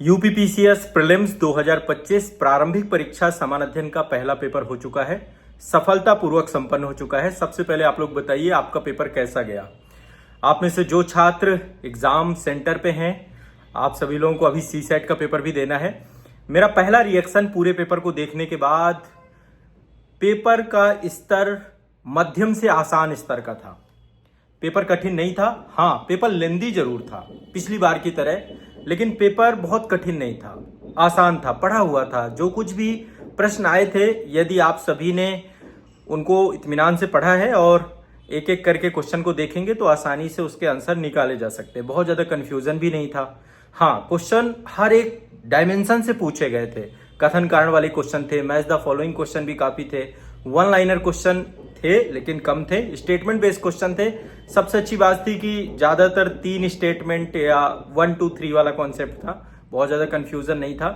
UPPCS prelims 2025 प्रारंभिक परीक्षा समान अध्ययन का पहला पेपर हो चुका है। सफलतापूर्वक संपन्न हो चुका है। सबसे पहले आप लोग बताइए आपका पेपर कैसा गया। आप में से जो छात्र एग्जाम सेंटर पे हैं, आप सभी लोगों को अभी सी सेट का पेपर भी देना है। मेरा पहला रिएक्शन पूरे पेपर को देखने के बाद, पेपर का स्तर मध्यम से आसान स्तर का था। पेपर कठिन नहीं था। हाँ, पेपर लेंदी जरूर था पिछली बार की तरह, लेकिन पेपर बहुत कठिन नहीं था, आसान था, पढ़ा हुआ था। जो कुछ भी प्रश्न आए थे, यदि आप सभी ने उनको इत्मीनान से पढ़ा है और एक एक करके क्वेश्चन को देखेंगे तो आसानी से उसके आंसर निकाले जा सकते हैं। बहुत ज्यादा कंफ्यूजन भी नहीं था। हाँ, क्वेश्चन हर एक डायमेंशन से पूछे गए थे। कथन कारण वाले क्वेश्चन थे, मैच द फॉलोइंग क्वेश्चन भी काफी थे, वन लाइनर क्वेश्चन थे लेकिन कम थे, स्टेटमेंट बेस्ड क्वेश्चन थे। सबसे अच्छी बात थी कि ज्यादातर 3 स्टेटमेंट या 1 2 3 वाला कॉन्सेप्ट था। बहुत ज्यादा कंफ्यूजन नहीं था।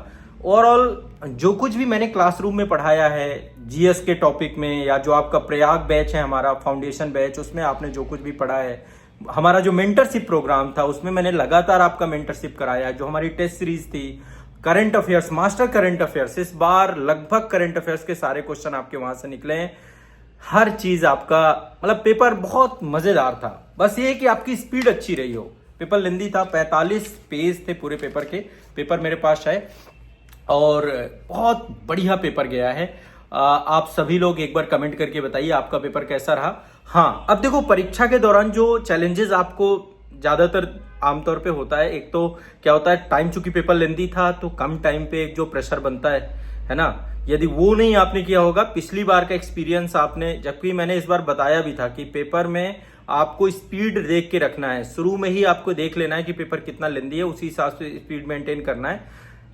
ओवरऑल जो कुछ भी मैंने क्लासरूम में पढ़ाया है जीएस के टॉपिक में, या जो आपका प्रयाग बैच है हमारा फाउंडेशन बैच, उसमें आपने जो कुछ भी पढ़ा है, हमारा जो मेंटरशिप प्रोग्राम था उसमें मैंने लगातार आपका मेंटरशिप कराया। जो हमारी टेस्ट सीरीज थी current affairs, master current affairs, इस बार लगभग करंट अफेयर्स के सारे क्वेश्चन आपके वहां से निकले हैं। हर चीज आपका मतलब पेपर बहुत मजेदार था। बस ये कि आपकी स्पीड अच्छी रही हो। पेपर लेंदी था, 45 पेज थे पूरे पेपर के। पेपर मेरे पास है और बहुत बढ़िया पेपर गया है। आप सभी लोग एक बार कमेंट करके बताइए आपका पेपर कैसा रहा। हाँ, अब देखो, परीक्षा के दौरान जो चैलेंजेस आपको ज्यादातर आमतौर पे होता है, एक तो क्या होता है, टाइम, चूंकि पेपर लेंदी था तो कम टाइम पे एक जो प्रेशर बनता है ना, यदि वो नहीं आपने किया होगा, पिछली बार का एक्सपीरियंस आपने, जबकि मैंने इस बार बताया भी था कि पेपर में आपको स्पीड देख के रखना है। शुरू में ही आपको देख लेना है कि पेपर कितना लेंदी है, उसी हिसाब से स्पीड मेंटेन करना है।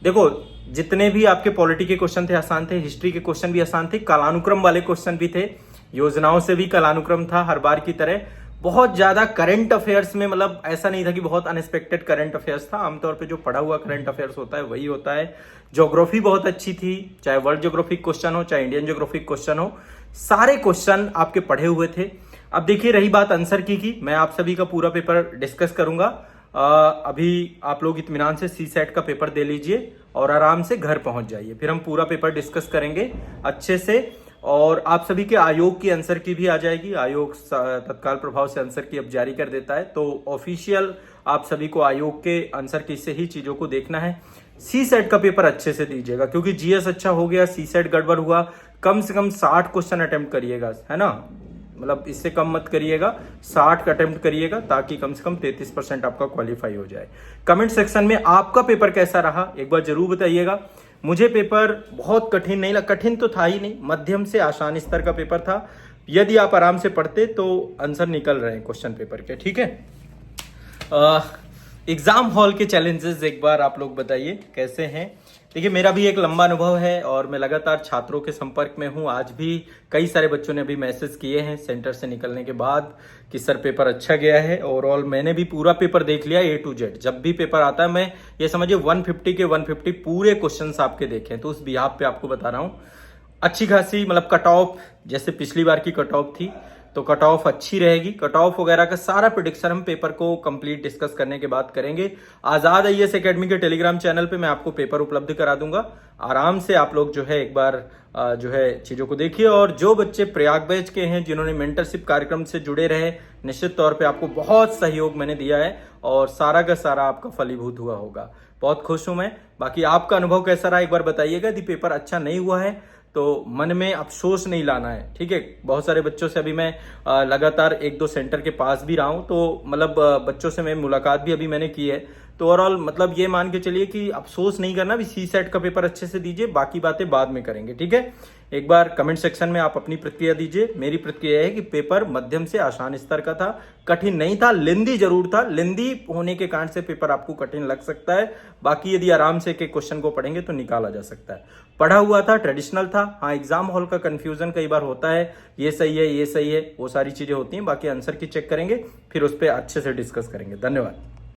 देखो, जितने भी आपके पॉलिटी के क्वेश्चन थे आसान थे, हिस्ट्री के क्वेश्चन भी आसान थे, कालानुक्रम वाले क्वेश्चन भी थे, योजनाओं से भी कालानुक्रम था हर बार की तरह। बहुत ज्यादा करंट अफेयर्स में, मतलब ऐसा नहीं था कि बहुत अनएक्सपेक्टेड करंट अफेयर्स था। आमतौर पे जो पढ़ा हुआ करंट अफेयर्स होता है वही होता है। ज्योग्राफी बहुत अच्छी थी, चाहे वर्ल्ड ज्योग्राफिक क्वेश्चन हो चाहे इंडियन ज्योग्राफिक क्वेश्चन हो, सारे क्वेश्चन आपके पढ़े हुए थे। अब देखिए, रही बात आंसर की मैं आप सभी का पूरा पेपर डिस्कस करूंगा। अभी आप लोग इत्मीनान से सी सेट का पेपर दे लीजिए और आराम से घर पहुंच जाइए, फिर हम पूरा पेपर डिस्कस करेंगे अच्छे से। और आप सभी के आयोग की आंसर की भी आ जाएगी। आयोग तत्काल प्रभाव से आंसर की अब जारी कर देता है, तो ऑफिशियल आप सभी को आयोग के आंसर की से ही चीजों को देखना है। सी सेट का पेपर अच्छे से दीजिएगा, क्योंकि जीएस अच्छा हो गया, सी सेट गड़बड़ हुआ। कम से कम 60 क्वेश्चन अटेम्प्ट करिएगा, है ना, मतलब इससे कम मत करिएगा, 60 का अटेम्प्ट करिएगा, ताकि कम से कम 33% आपका क्वालिफाई हो जाए। कमेंट सेक्शन में आपका पेपर कैसा रहा एक बार जरूर बताइएगा। मुझे पेपर बहुत कठिन नहीं लगा, कठिन तो था ही नहीं, मध्यम से आसान स्तर का पेपर था। यदि आप आराम से पढ़ते तो आंसर निकल रहे हैं क्वेश्चन पेपर के, ठीक है। एग्जाम हॉल के चैलेंजेस एक बार आप लोग बताइए कैसे हैं। देखिए, मेरा भी एक लंबा अनुभव है और मैं लगातार छात्रों के संपर्क में हूं। आज भी कई सारे बच्चों ने अभी मैसेज किए हैं सेंटर से निकलने के बाद कि सर पेपर अच्छा गया है। ओवरऑल मैंने भी पूरा पेपर देख लिया A to Z। जब भी पेपर आता है, मैं ये समझिए 150 के 150 पूरे क्वेश्चंस आपके देखे, तो उस बिहाफ पे आपको बता रहा हूँ। अच्छी खासी, मतलब कट ऑफ, जैसे पिछली बार की कट ऑफ थी तो कट ऑफ अच्छी रहेगी। कट ऑफ वगैरह का सारा प्रेडिक्शन हम पेपर को कंप्लीट डिस्कस करने के बाद करेंगे। आजाद आईएएस एकेडमी के टेलीग्राम चैनल पे मैं आपको पेपर उपलब्ध करा दूंगा। आराम से आप लोग जो है एक बार जो है चीजों को देखिए। और जो बच्चे प्रयाग बैच के हैं, जिन्होंने मेंटरशिप कार्यक्रम से जुड़े रहे, निश्चित तौर पे आपको बहुत सहयोग मैंने दिया है और सारा का सारा आपका फलीभूत हुआ होगा। बहुत खुश हूं मैं। बाकी आपका अनुभव कैसा रहा एक बार बताइएगा। यदि पेपर अच्छा नहीं हुआ है तो मन में अफसोस नहीं लाना है, ठीक है। बहुत सारे बच्चों से अभी मैं लगातार 1-2 सेंटर के पास भी रहा हूं, तो मतलब बच्चों से मैं मुलाकात भी अभी मैंने की है। तो ओवरऑल मतलब ये मान के चलिए कि अफसोस नहीं करना, भी सी सेट का पेपर अच्छे से दीजिए, बाकी बातें बाद में करेंगे, ठीक है। एक बार कमेंट सेक्शन में आप अपनी प्रतिक्रिया दीजिए। मेरी प्रतिक्रिया है कि पेपर मध्यम से आसान स्तर का था, कठिन नहीं था, लेंदी जरूर था। लेंदी होने के कारण से पेपर आपको कठिन लग सकता है, बाकी यदि आराम से एक क्वेश्चन को पढ़ेंगे तो निकाला जा सकता है। पढ़ा हुआ था, ट्रेडिशनल था। हाँ, एग्जाम हॉल का कंफ्यूजन कई बार होता है, ये सही है ये सही है, वो सारी चीजें होती हैं। बाकी आंसर की चेक करेंगे, फिर उस पर अच्छे से डिस्कस करेंगे। धन्यवाद।